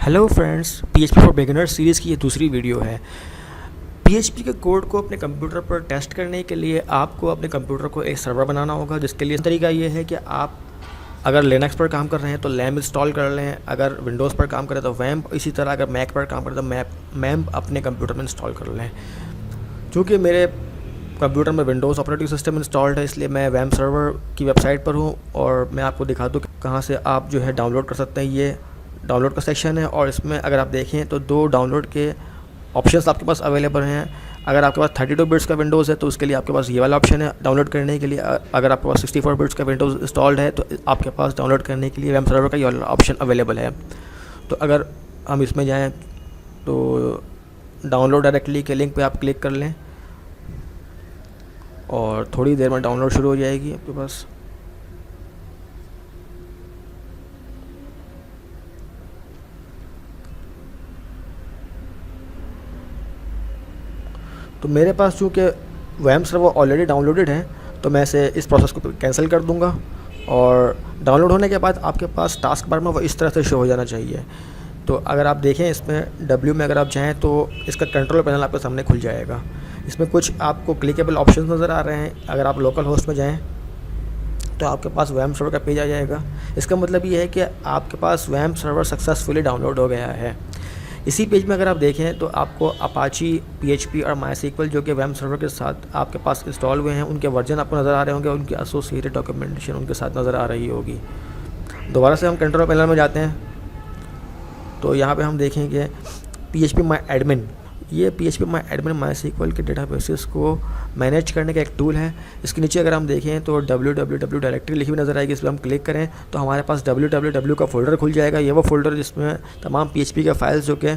Hello friends, PHP for beginners series की ये दूसरी वीडियो है। PHP के कोड को अपने कंप्यूटर पर टेस्ट करने के लिए आपको अपने कंप्यूटर को एक सर्वर बनाना होगा, जिसके लिए तरीका ये है कि आप अगर लिनक्स पर काम कर रहे हैं तो लैम्प इंस्टॉल कर लें, अगर विंडोज़ पर काम करें तो वैम्प, इसी तरह अगर मैक पर काम करें तो मैम्प अपने कंप्यूटर में इंस्टॉल कर लें। चूँकि मेरे कंप्यूटर में विंडोज़ ऑपरेटिंग सिस्टम इंस्टॉल्ड है, इसलिए मैं वैम्प सर्वर की वेबसाइट पर हूँ और मैं आपको दिखा दूँ कहाँ से आप जो है डाउनलोड कर सकते हैं। ये डाउनलोड का सेक्शन है और इसमें अगर आप देखें तो दो डाउनलोड के ऑप्शंस आपके पास अवेलेबल हैं। अगर आपके पास 32 बिट्स का विंडोज़ है तो उसके लिए आपके पास ये वाला ऑप्शन है डाउनलोड करने के लिए। अगर आपके पास 64 बिट्स का विंडोज़ इंस्टॉल्ड है तो आपके पास डाउनलोड करने के लिए वैम्प सर्वर का ये वाला ऑप्शन अवेलेबल है। तो अगर हम इसमें जाएँ तो डाउनलोड डायरेक्टली के लिंक पर आप क्लिक कर लें और थोड़ी देर में डाउनलोड शुरू हो जाएगी आपके पास। तो मेरे पास चूँकि वैम्प सर्वर ऑलरेडी डाउनलोडेड है तो मैं इस प्रोसेस को कैंसिल कर दूंगा और डाउनलोड होने के बाद आपके पास टास्क बार में वो इस तरह से शो हो जाना चाहिए। तो अगर आप देखें इसमें W में अगर आप जाएँ तो इसका कंट्रोल पैनल आपके सामने खुल जाएगा। इसमें कुछ आपको क्लिकेबल ऑप्शंस नज़र आ रहे हैं। अगर आप लोकल होस्ट में जाएँ तो आपके पास वैम्प सर्वर का पेज आ जाएगा। इसका मतलब ये है कि आपके पास वैम्प सर्वर सक्सेसफुली डाउनलोड हो गया है। इसी पेज में अगर आप देखें तो आपको अपाची, PHP और MySQL जो कि वैम्प सर्वर के साथ आपके पास इंस्टॉल हुए हैं उनके वर्जन आपको नज़र आ रहे होंगे, उनकी एसोसिएटेड डॉक्यूमेंटेशन उनके साथ नज़र आ रही होगी। दोबारा से हम कंट्रोल पैनल में जाते हैं तो यहाँ पे हम देखेंगे PHP My Admin। ये PHP My Admin MySQL के डेटाबेसेस को मैनेज करने का एक टूल है। इसके नीचे अगर हम देखें तो www डायरेक्टरी लिखी हुई नज़र आएगी। इस पर हम क्लिक करें तो हमारे पास www का फ़ोल्डर खुल जाएगा। ये वो फ़ोल्डर जिसमें तमाम PHP के फाइल्स जो कि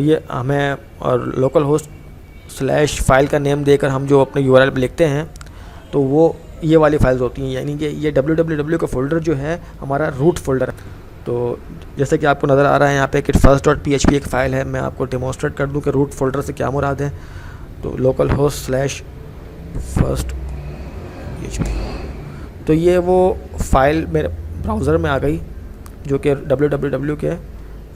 ये हमें और लोकल होस्ट / फाइल का नेम देकर हम जो अपने URL पर लिखते हैं तो वो ये वाली फाइल्स होती हैं। यानी कि ये www का फ़ोल्डर जो है हमारा रूट फ़ोल्डर है। तो जैसे कि आपको नज़र आ रहा है यहाँ पे कि first.php एक फ़ाइल है। मैं आपको डेमोन्स्ट्रेट कर दूँ कि रूट फ़ोल्डर से क्या मुराद है। तो लोकल होस्ट / first php, तो ये वो फ़ाइल मेरे ब्राउज़र में आ गई जो कि www के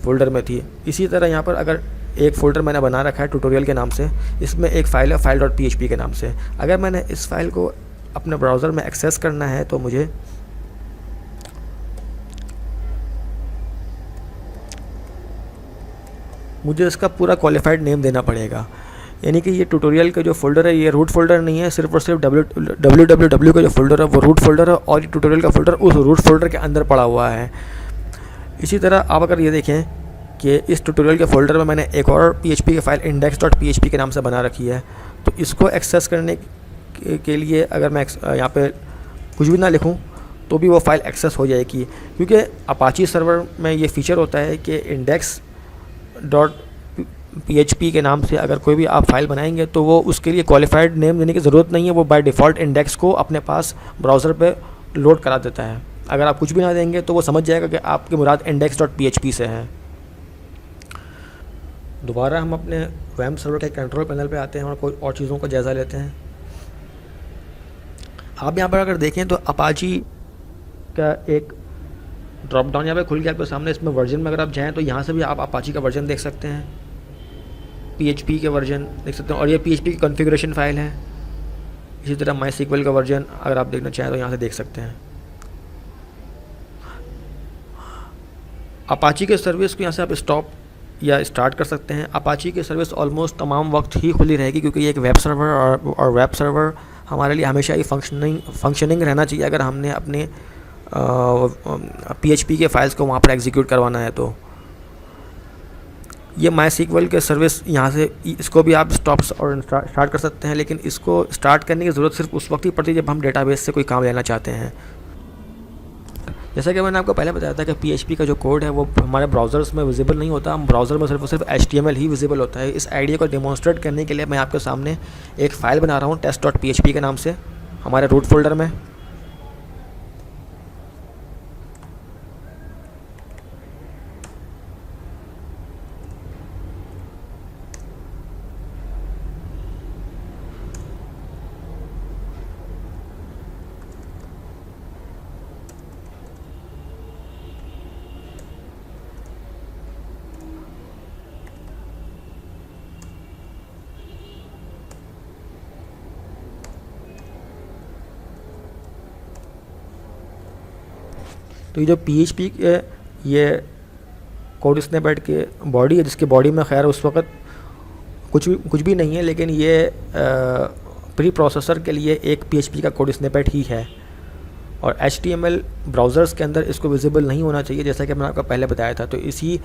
फ़ोल्डर में थी। इसी तरह यहाँ पर अगर एक फ़ोल्डर मैंने बना रखा है ट्यूटोरियल के नाम से, इसमें एक फ़ाइल है file.php के नाम से। अगर मैंने इस फ़ाइल को अपने ब्राउज़र में एक्सेस करना है तो मुझे इसका पूरा क्वालिफाइड नेम देना पड़ेगा। यानी कि ये ट्यूटोरियल का जो फ़ोल्डर है ये रूट फ़ोल्डर नहीं है, सिर्फ और सिर्फ www का जो फ़ोल्डर है वो रूट फ़ोल्डर है और ये ट्यूटोरियल का फ़ोल्डर उस रूट फ़ोल्डर के अंदर पड़ा हुआ है। इसी तरह आप अगर ये देखें कि इस ट्यूटोरियल के फ़ोल्डर में मैंने एक और PHP की फ़ाइल index.php के नाम से बना रखी है। तो इसको एक्सेस करने के लिए अगर मैं यहाँ पे कुछ भी ना लिखूँ तो भी वो फ़ाइल एक्सेस हो जाएगी, क्योंकि अपाची सर्वर में ये फ़ीचर होता है कि index.php के नाम से अगर कोई भी आप फाइल बनाएंगे तो वो उसके लिए क्वालिफाइड नेम देने की ज़रूरत नहीं है। वो बाय डिफ़ॉल्ट इंडेक्स को अपने पास ब्राउज़र पे लोड करा देता है। अगर आप कुछ भी ना देंगे तो वो समझ जाएगा कि आपकी मुराद index.php से है। दोबारा हम अपने वैम्प सर्वर के कंट्रोल पैनल पे आते हैं और कोई और चीज़ों का जायज़ा लेते हैं। आप यहाँ पर अगर देखें तो अपाची का एक ड्रॉप डाउन यहाँ पे खुल गया आपके सामने। इसमें वर्जन में अगर आप जाएँ तो यहाँ से भी आप अपाची का वर्जन देख सकते हैं, PHP के वर्जन देख सकते हैं और ये PHP की कॉन्फ़िगरेशन फ़ाइल है। इसी तरह MySQL का वर्जन अगर आप देखना चाहें तो यहाँ से देख सकते हैं। अपाची के सर्विस को यहाँ से आप स्टॉप या स्टार्ट कर सकते हैं। अपाची की सर्विस ऑलमोस्ट तमाम वक्त ही खुली रहेगी, क्योंकि ये एक वेब सर्वर और वेब सर्वर हमारे लिए हमेशा ही फंक्शनिंग रहना चाहिए अगर हमने अपने PHP के फाइल्स को वहाँ पर एग्जीक्यूट करवाना है। तो ये MySQL के सर्विस यहाँ से इसको भी आप स्टॉप और स्टार्ट कर सकते हैं, लेकिन इसको स्टार्ट करने की ज़रूरत सिर्फ उस वक्त ही पड़ती है जब हम डेटाबेस से कोई काम लेना चाहते हैं। जैसा कि मैंने आपको पहले बताया था कि PHP का जो कोड है वो हमारे ब्राउज़र्स में विजिबल नहीं होता। हम ब्राउज़र में सिर्फ और सिर्फ HTML ही विजिबल होता है। इस आइडिया को डेमोन्स्ट्रेट करने के लिए मैं आपके सामने एक फ़ाइल बना रहा हूँ test.php के नाम से हमारे रूट फ़ोल्डर में। तो ये जो PHP के ये कोड स्निपेट के बॉडी है, जिसकी बॉडी में खैर उस वक्त कुछ भी नहीं है, लेकिन ये प्री प्रोसेसर के लिए एक PHP का कोड स्निपेट ही है। और HTML ब्राउज़र्स के अंदर इसको विजिबल नहीं होना चाहिए, जैसा कि मैंने आपको पहले बताया था। तो इसी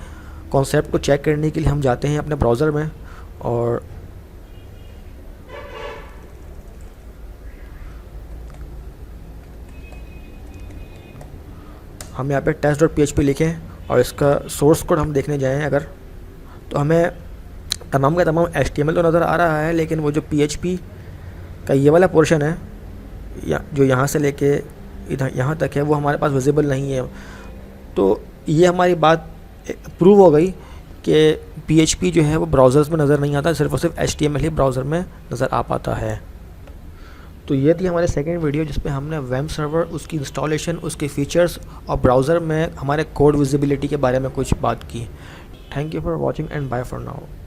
कॉन्सेप्ट को चेक करने के लिए हम जाते हैं अपने ब्राउज़र में और हम यहाँ पे test.php लिखें और इसका सोर्स कोड हम देखने जाएँ अगर, तो हमें तमाम का तमाम HTML तो नज़र आ रहा है, लेकिन वो जो PHP का ये वाला पोर्शन है जो यहाँ से लेके इधर यहाँ तक है, वो हमारे पास विजिबल नहीं है। तो ये हमारी बात प्रूव हो गई कि PHP जो है वो ब्राउज़र्स में नज़र नहीं आता, सिर्फ और सिर्फ HTML ही ब्राउज़र में नज़र आ पाता है। तो ये थी हमारे सेकंड वीडियो, जिसमें हमने वेब सर्वर, उसकी इंस्टॉलेशन, उसके फीचर्स और ब्राउज़र में हमारे कोड विजिबिलिटी के बारे में कुछ बात की। Thank you for watching and bye for now.